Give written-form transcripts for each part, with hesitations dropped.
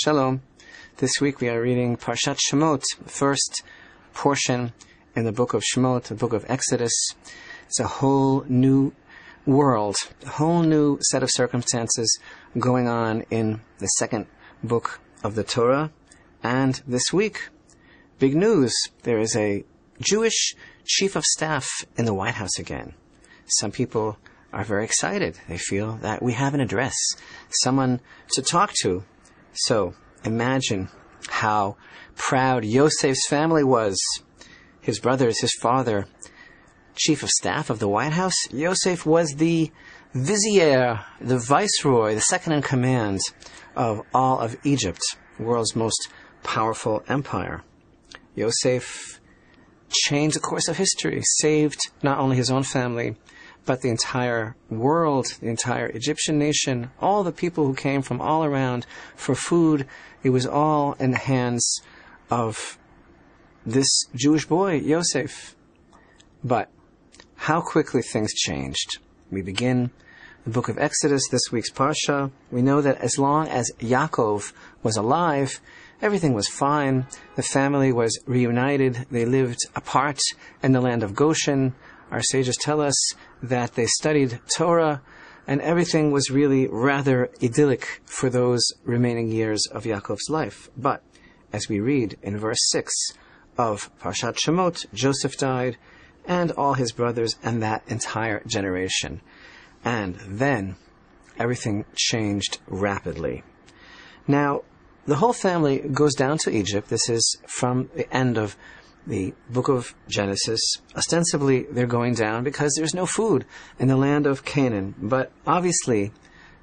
Shalom. This week we are reading Parshat Shemot, the first portion in the book of Shemot, the book of Exodus. It's a whole new world, a whole new set of circumstances going on in the second book of the Torah. And this week, big news, there is a Jewish chief of staff in the White House again. Some people are very excited. They feel that we have an address, someone to talk to. So imagine how proud Yosef's family was. His brothers, his father, chief of staff of the White House. Yosef was the vizier, the viceroy, the second in command of all of Egypt, the world's most powerful empire. Yosef changed the course of history, saved not only his own family, but the entire world, the entire Egyptian nation, all the people who came from all around for food. It was all in the hands of this Jewish boy, Yosef. But how quickly things changed. We begin the book of Exodus, this week's PARSHA. We know that as long as Yaakov was alive, everything was fine. The family was reunited. They lived apart in the land of Goshen. Our sages tell us that they studied Torah, and everything was really rather idyllic for those remaining years of Yaakov's life. But as we read in verse 6 of Parshat Shemot, Joseph died, and all his brothers, and that entire generation. And then everything changed rapidly. Now, the whole family goes down to Egypt. This is from the end of the book of Genesis. Ostensibly, they're going down because there's no food in the land of Canaan. But obviously,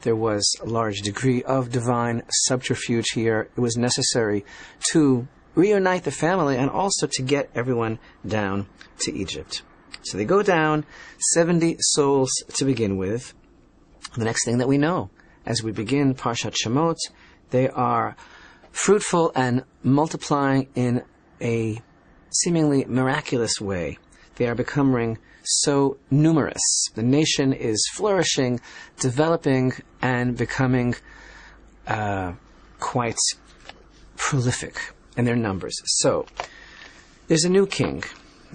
there was a large degree of divine subterfuge here. It was necessary to reunite the family and also to get everyone down to Egypt. So they go down, 70 souls to begin with. The next thing that we know, as we begin Parshat Shemot, they are fruitful and multiplying in a seemingly miraculous way. They are becoming so numerous. The nation is flourishing, developing, and becoming quite prolific in their numbers. So, there's a new king.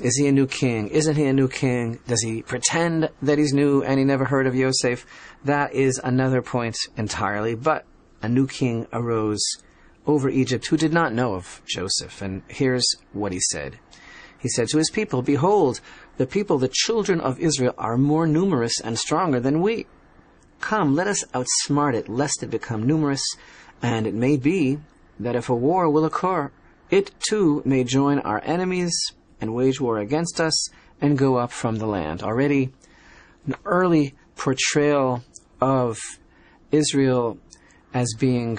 Is he a new king? Isn't he a new king? Does he pretend that he's new and he never heard of Yosef? That is another point entirely. But a new king arose over Egypt who did not know of Joseph. And here's what he said. He said to his people, "Behold, the people, the children of Israel, are more numerous and stronger than we. Come, let us outsmart it, lest it become numerous. And it may be that if a war will occur, it too may join our enemies and wage war against us and go up from the land." Already, an early portrayal of Israel as being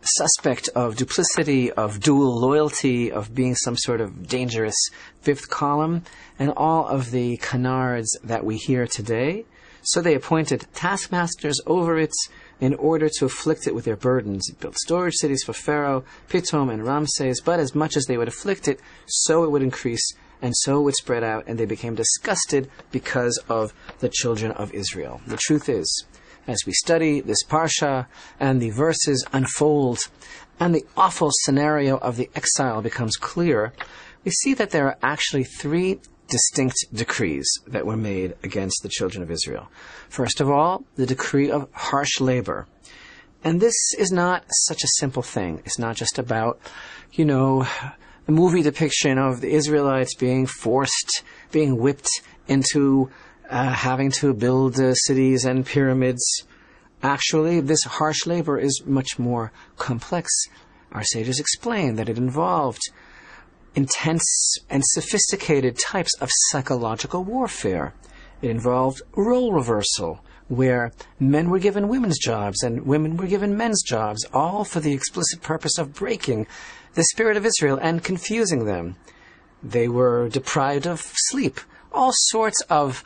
suspect of duplicity, of dual loyalty, of being some sort of dangerous fifth column, and all of the canards that we hear today. So they appointed taskmasters over it in order to afflict it with their burdens. It built storage cities for Pharaoh, Pithom and Ramses, but as much as they would afflict it, so it would increase, and so it would spread out, and they became disgusted because of the children of Israel. The truth is, as we study this Parsha and the verses unfold and the awful scenario of the exile becomes clear, we see that there are actually three distinct decrees that were made against the children of Israel. First of all, the decree of harsh labor. And this is not such a simple thing. It's not just about, the movie depiction of the Israelites being forced, being whipped into having to build cities and pyramids. Actually, this harsh labor is much more complex. Our sages explain that it involved intense and sophisticated types of psychological warfare. It involved role reversal, where men were given women's jobs and women were given men's jobs, all for the explicit purpose of breaking the spirit of Israel and confusing them. They were deprived of sleep. All sorts of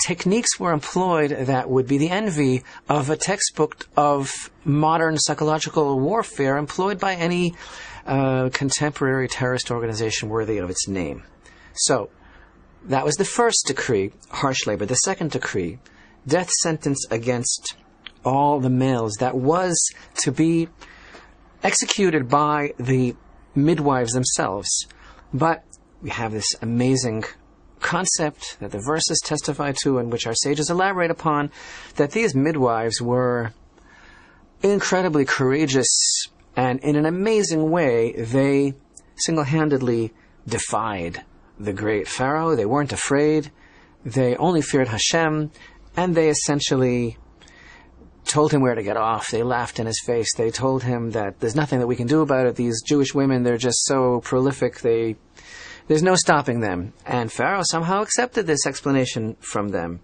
techniques were employed that would be the envy of a textbook of modern psychological warfare employed by any contemporary terrorist organization worthy of its name. So, that was the first decree, harsh labor. The second decree, death sentence against all the males. That was to be executed by the midwives themselves. But we have this amazing concept that the verses testify to, and which our sages elaborate upon, that these midwives were incredibly courageous, and in an amazing way, they single-handedly defied the great Pharaoh. They weren't afraid. They only feared Hashem, and they essentially told him where to get off. They laughed in his face. They told him that there's nothing that we can do about it. These Jewish women, they're just so prolific. There's no stopping them. And Pharaoh somehow accepted this explanation from them.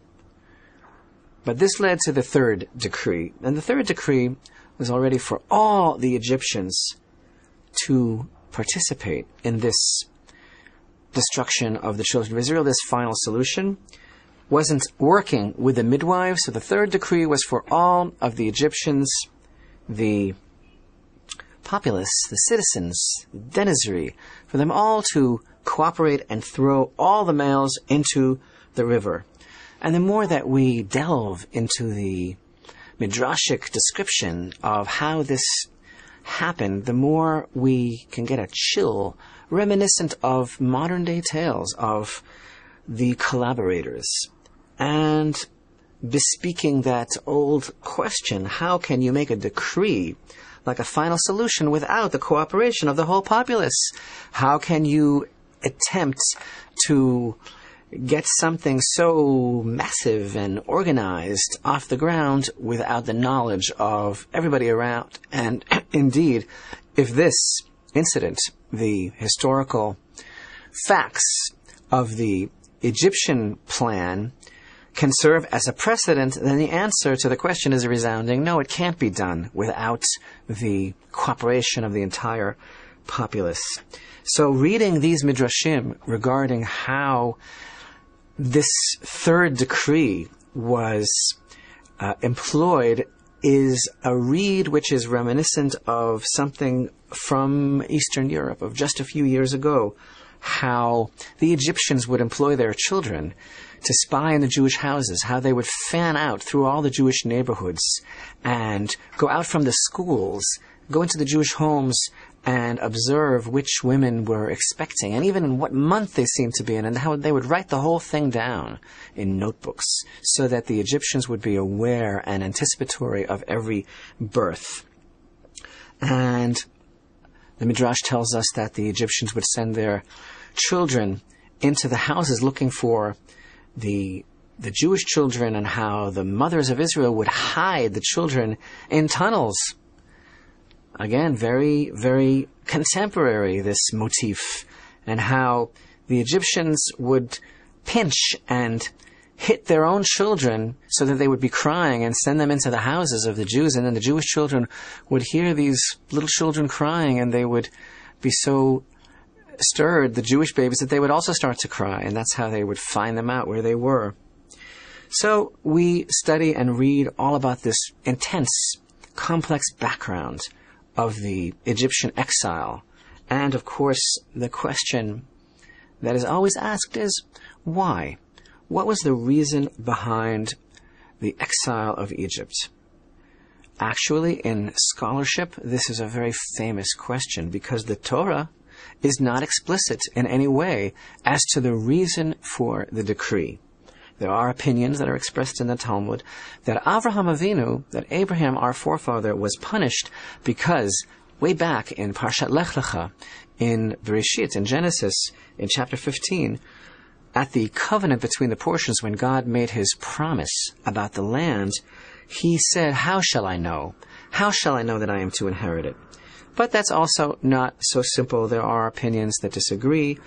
But this led to the third decree. And the third decree was already for all the Egyptians to participate in this destruction of the children of Israel. This final solution wasn't working with the midwives, so the third decree was for all of the Egyptians, the populace, the citizens, the denizry, for them all to cooperate and throw all the males into the river. And the more that we delve into the midrashic description of how this happened, the more we can get a chill reminiscent of modern-day tales of the collaborators, and bespeaking that old question, how can you make a decree like a final solution without the cooperation of the whole populace? How can you attempt to get something so massive and organized off the ground without the knowledge of everybody around? And indeed, if this incident, the historical facts of the Egyptian plan, can serve as a precedent, then the answer to the question is a resounding no, it can't be done without the cooperation of the entire populace. So reading these midrashim regarding how this third decree was employed is a read which is reminiscent of something from Eastern Europe of just a few years ago, how the Egyptians would employ their children to spy in the Jewish houses, how they would fan out through all the Jewish neighborhoods and go out from the schools, go into the Jewish homes and observe which women were expecting, and even in what month they seemed to be in, and how they would write the whole thing down in notebooks so that the Egyptians would be aware and anticipatory of every birth. And the Midrash tells us that the Egyptians would send their children into the houses looking for the Jewish children, and how the mothers of Israel would hide the children in tunnels. Again, very, very contemporary, this motif, and how the Egyptians would pinch and hit their own children so that they would be crying and send them into the houses of the Jews, and then the Jewish children would hear these little children crying, and they would be so stirred, the Jewish babies, that they would also start to cry, and that's how they would find them out where they were. So we study and read all about this intense, complex background of the Egyptian exile. And of course, the question that is always asked is, why? What was the reason behind the exile of Egypt? Actually, in scholarship, this is a very famous question, because the Torah is not explicit in any way as to the reason for the decree. There are opinions that are expressed in the Talmud that Avraham Avinu, that Abraham, our forefather, was punished because way back in Parshat Lech Lecha, in Bereshit, in Genesis, in chapter 15, at the covenant between the portions, when God made his promise about the land, he said, how shall I know? How shall I know that I am to inherit it? But that's also not so simple. There are opinions that disagree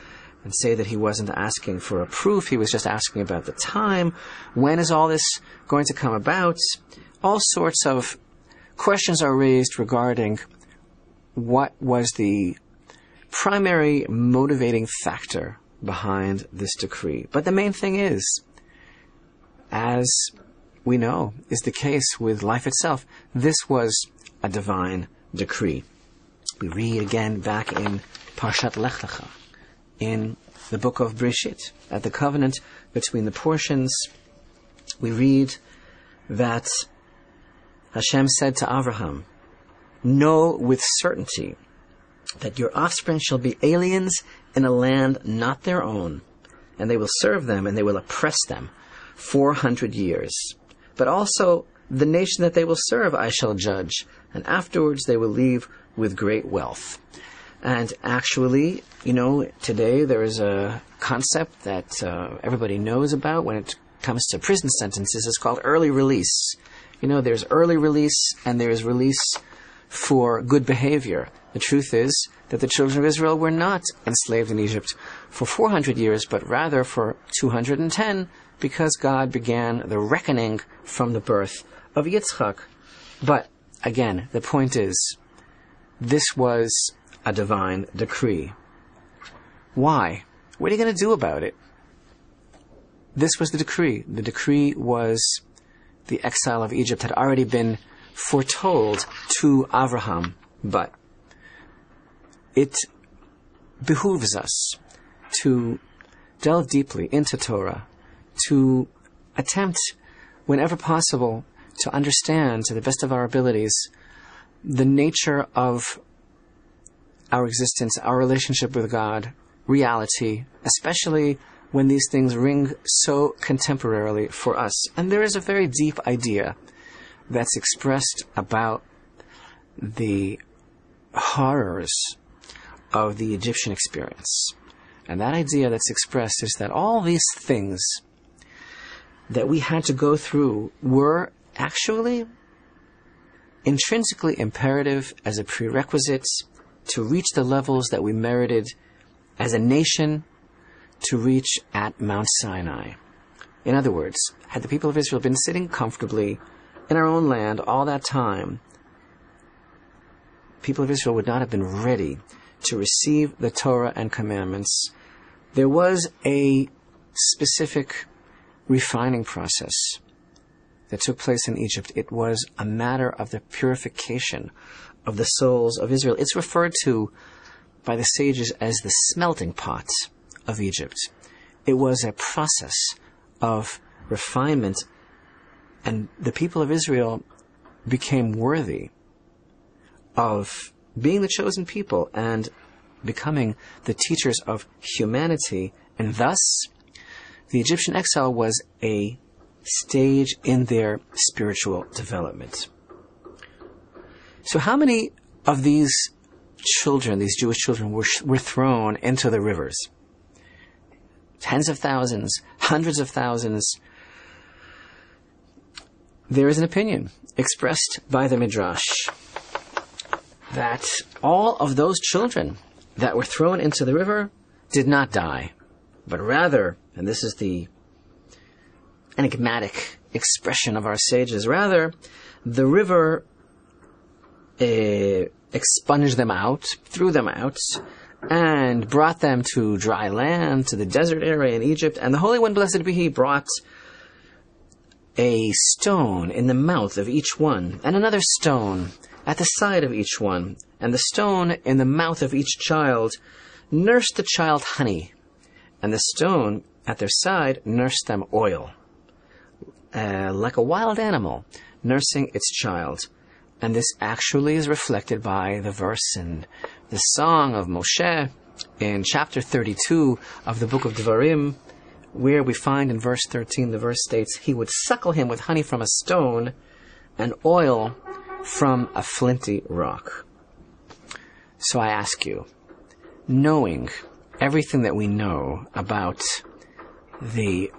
and say that he wasn't asking for a proof. He was just asking about the time. When is all this going to come about? All sorts of questions are raised regarding what was the primary motivating factor behind this decree. But the main thing is, as we know is the case with life itself, this was a divine decree. We read again back in Parshat Lech Lecha, in the book of Bereshit, at the covenant between the portions, we read that Hashem said to Avraham, know with certainty that your offspring shall be aliens in a land not their own, and they will serve them and they will oppress them 400 years. But also the nation that they will serve I shall judge, and afterwards they will leave with great wealth. And actually, today there is a concept that everybody knows about when it comes to prison sentences. It's called early release. There's early release and there's release for good behavior. The truth is that the children of Israel were not enslaved in Egypt for 400 years, but rather for 210, because God began the reckoning from the birth of Yitzchak. But again, the point is, this was a divine decree. Why? What are you going to do about it? This was the decree. The decree was the exile of Egypt had already been foretold to Abraham, but it behooves us to delve deeply into Torah, to attempt, whenever possible, to understand to the best of our abilities the nature of our existence, our relationship with God, reality, especially when these things ring so contemporarily for us. And there is a very deep idea that's expressed about the horrors of the Egyptian experience. And that idea that's expressed is that all these things that we had to go through were actually intrinsically imperative as a prerequisite to reach the levels that we merited as a nation to reach at Mount Sinai. In other words, had the people of Israel been sitting comfortably in our own land all that time, people of Israel would not have been ready to receive the Torah and commandments. There was a specific refining process that took place in Egypt. It was a matter of the purification of the souls of Israel. It's referred to by the sages as the smelting pot of Egypt. It was a process of refinement, and the people of Israel became worthy of being the chosen people and becoming the teachers of humanity, and thus the Egyptian exile was a stage in their spiritual development. So how many of these children, these Jewish children, were thrown into the rivers? Tens of thousands, hundreds of thousands. There is an opinion expressed by the Midrash that all of those children that were thrown into the river did not die, but rather, and this is the enigmatic expression of our sages, rather, the river expunged them out, threw them out, and brought them to dry land, to the desert area in Egypt. And the Holy One, blessed be He, brought a stone in the mouth of each one, and another stone at the side of each one, and the stone in the mouth of each child nursed the child honey, and the stone at their side nursed them oil, like a wild animal nursing its child. And this actually is reflected by the verse in the song of Moshe in chapter 32 of the book of Devarim, where we find in verse 13, the verse states, "He would suckle him with honey from a stone and oil from a flinty rock." So I ask you, knowing everything that we know about the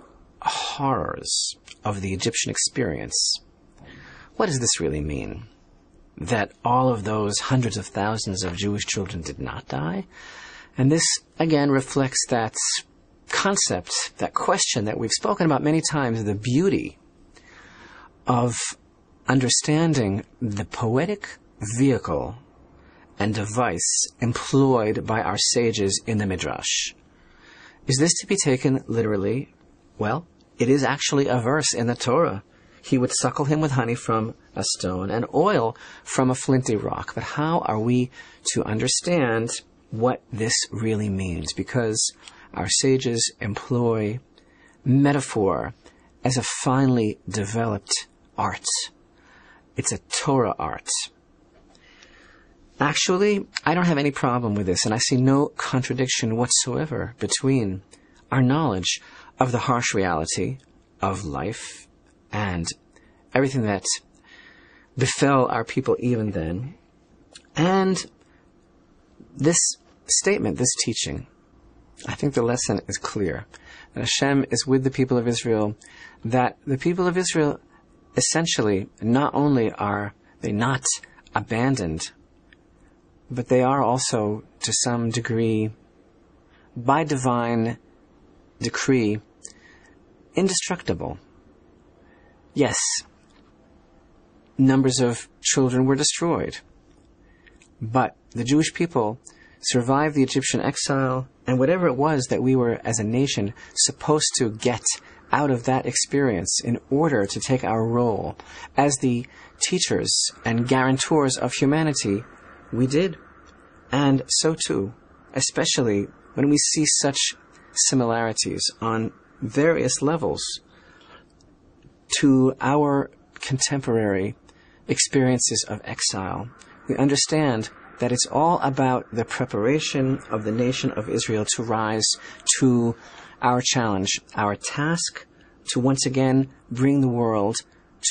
horrors of the Egyptian experience, what does this really mean? That all of those hundreds of thousands of Jewish children did not die? And this, again, reflects that concept, that question that we've spoken about many times, the beauty of understanding the poetic vehicle and device employed by our sages in the Midrash. Is this to be taken literally? Well, it is actually a verse in the Torah. He would suckle him with honey from a stone and oil from a flinty rock. But how are we to understand what this really means? Because our sages employ metaphor as a finely developed art. It's a Torah art. Actually, I don't have any problem with this, and I see no contradiction whatsoever between our knowledge of the harsh reality of life and everything that befell our people even then, and this statement, this teaching. I think the lesson is clear, that Hashem is with the people of Israel, that the people of Israel essentially not only are they not abandoned, but they are also, to some degree, by divine decree, indestructible. Yes, numbers of children were destroyed, but the Jewish people survived the Egyptian exile, and whatever it was that we were, as a nation, supposed to get out of that experience in order to take our role as the teachers and guarantors of humanity, we did. And so too, especially when we see such similarities on various levels to our contemporary experiences of exile, we understand that it's all about the preparation of the nation of Israel to rise to our challenge, our task to once again bring the world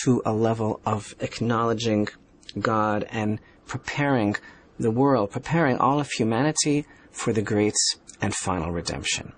to a level of acknowledging God and preparing the world, preparing all of humanity for the great and final redemption.